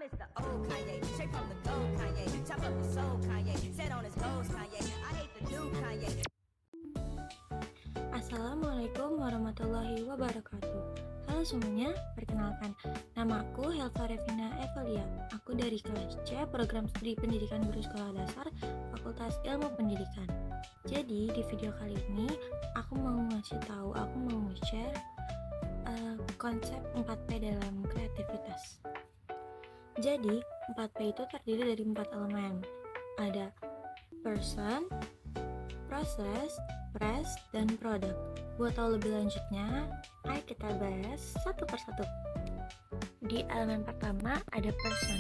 miss the old Kanye, straight from the gold Kanye, top of the soul Kanye, set on his goals Kanye, I hate the new Kanye. Assalamualaikum warahmatullahi wabarakatuh. Halo semuanya, perkenalkan, nama aku Helva Revina Evelia. Aku dari kelas C, program studi pendidikan guru sekolah dasar, Fakultas Ilmu Pendidikan. Jadi di video kali ini aku mau share konsep 4P dalam kreativitas. Jadi 4P itu terdiri dari 4 elemen. Ada person, process, price, dan product. Buat tahu lebih lanjutnya, ayo kita bahas satu persatu. Di elemen pertama ada person.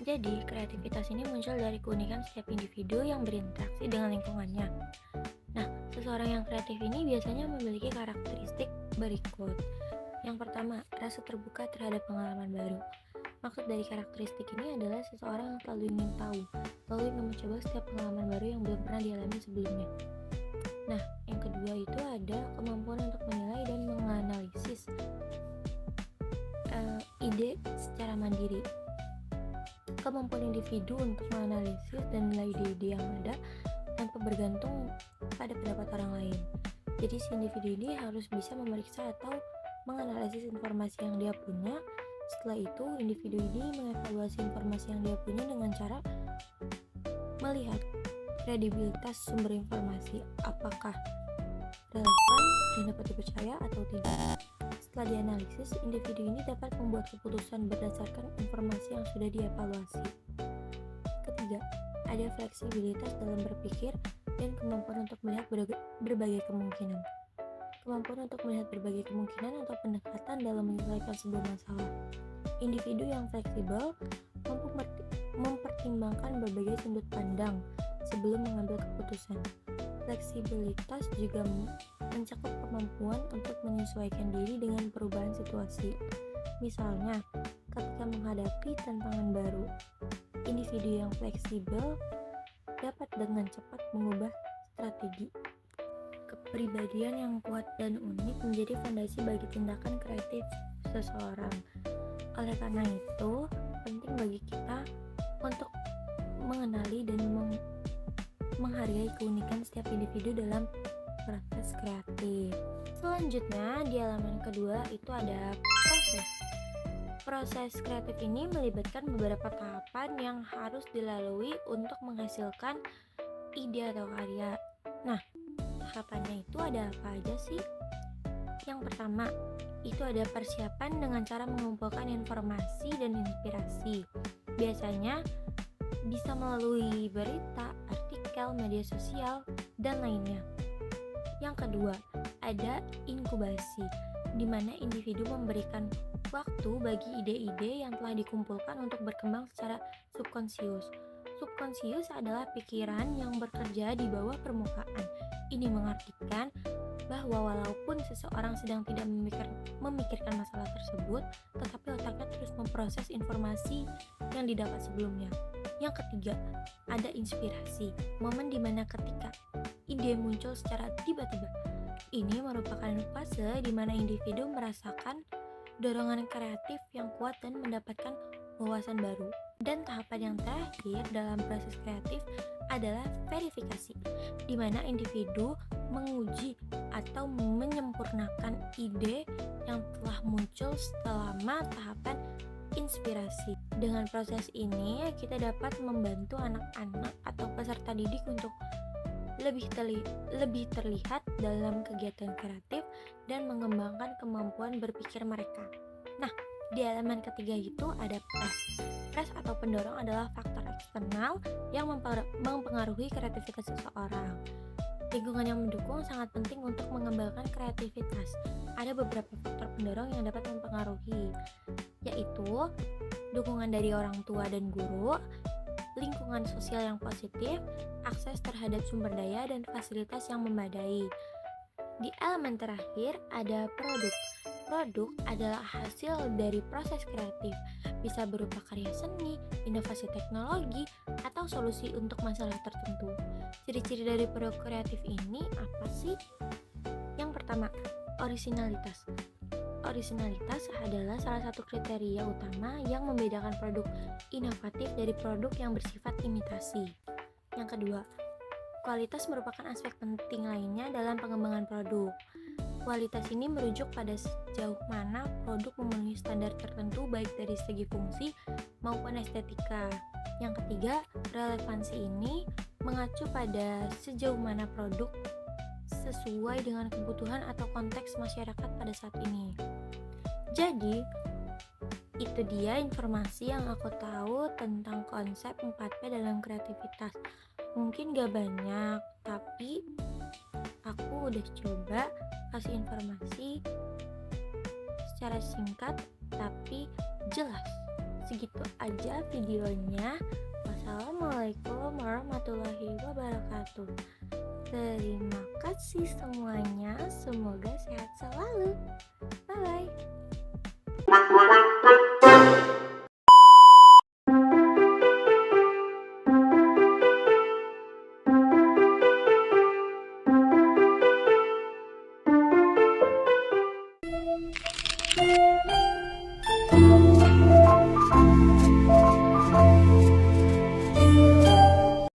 Jadi kreativitas ini muncul dari keunikan setiap individu yang berinteraksi dengan lingkungannya. Nah, seseorang yang kreatif ini biasanya memiliki karakteristik berikut. Yang pertama, rasa terbuka terhadap pengalaman baru. Maksud dari karakteristik ini adalah seseorang yang selalu ingin tahu, selalu ingin mencoba setiap pengalaman baru yang belum pernah dialami sebelumnya. Nah, yang kedua itu ada kemampuan untuk menilai dan menganalisis ide secara mandiri. Kemampuan individu untuk menganalisis dan menilai ide-ide yang ada tanpa bergantung pada pendapat orang lain. Jadi si individu ini harus bisa memeriksa atau menganalisis informasi yang dia punya. Setelah itu, individu ini mengevaluasi informasi yang dia punya dengan cara melihat kredibilitas sumber informasi, apakah relevan dan dapat dipercaya atau tidak. Setelah dianalisis, individu ini dapat membuat keputusan berdasarkan informasi yang sudah dievaluasi. Ketiga, ada fleksibilitas dalam berpikir dan kemampuan untuk melihat berbagai kemungkinan. Kemampuan untuk melihat berbagai kemungkinan atau pendekatan dalam menyelesaikan sebuah masalah. Individu yang fleksibel mampu mempertimbangkan berbagai sudut pandang sebelum mengambil keputusan. Fleksibilitas juga mencakup kemampuan untuk menyesuaikan diri dengan perubahan situasi. Misalnya, ketika menghadapi tantangan baru, individu yang fleksibel dapat dengan cepat mengubah strategi. Kepribadian yang kuat dan unik menjadi fondasi bagi tindakan kreatif seseorang. Oleh karena itu, penting bagi kita untuk mengenali dan menghargai keunikan setiap individu dalam proses kreatif. Selanjutnya, di elemen kedua itu ada proses. Proses kreatif ini melibatkan beberapa tahapan yang harus dilalui untuk menghasilkan ide atau karya. Nah, tahapannya itu ada apa aja sih? Yang pertama, itu ada persiapan dengan cara mengumpulkan informasi dan inspirasi. Biasanya bisa melalui berita, artikel, media sosial, dan lainnya. Yang kedua, ada inkubasi, di mana individu memberikan waktu bagi ide-ide yang telah dikumpulkan untuk berkembang secara subkonsius. Subkonsius adalah pikiran yang bekerja di bawah permukaan. Ini mengartikan bahwa walaupun seseorang sedang tidak memikirkan masalah tersebut, tetapi otaknya terus memproses informasi yang didapat sebelumnya. Yang ketiga, ada inspirasi, momen dimana ketika ide muncul secara tiba-tiba. Ini merupakan fase di mana individu merasakan dorongan kreatif yang kuat dan mendapatkan wawasan baru. Dan tahapan yang terakhir dalam proses kreatif adalah verifikasi, di mana individu menguji atau menyempurnakan ide yang telah muncul selama tahapan inspirasi. Dengan proses ini, kita dapat membantu anak-anak atau peserta didik untuk lebih terlihat dalam kegiatan kreatif dan mengembangkan kemampuan berpikir mereka. Nah, di elemen ketiga itu ada press. Press atau pendorong adalah faktor eksternal yang mempengaruhi kreativitas seseorang. Lingkungan yang mendukung sangat penting untuk mengembangkan kreativitas. Ada beberapa faktor pendorong yang dapat mempengaruhi, yaitu dukungan dari orang tua dan guru, lingkungan sosial yang positif, akses terhadap sumber daya dan fasilitas yang memadai. Di elemen terakhir ada produk. Produk adalah hasil dari proses kreatif, bisa berupa karya seni, inovasi teknologi, atau solusi untuk masalah tertentu. Ciri-ciri dari produk kreatif ini apa sih? Yang pertama, orisinalitas. Originalitas adalah salah satu kriteria utama yang membedakan produk inovatif dari produk yang bersifat imitasi. Yang kedua, kualitas merupakan aspek penting lainnya dalam pengembangan produk. Kualitas ini merujuk pada sejauh mana produk memenuhi standar tertentu baik dari segi fungsi maupun estetika. Yang ketiga, relevansi ini mengacu pada sejauh mana produk sesuai dengan kebutuhan atau konteks masyarakat pada saat ini. Jadi, itu dia informasi yang aku tahu tentang konsep 4P dalam kreativitas. Mungkin gak banyak, tapi aku udah coba kasih informasi secara singkat tapi jelas. Segitu aja videonya. Wassalamualaikum warahmatullahi wabarakatuh. Terima kasih semuanya, semoga sehat selalu. Bye bye.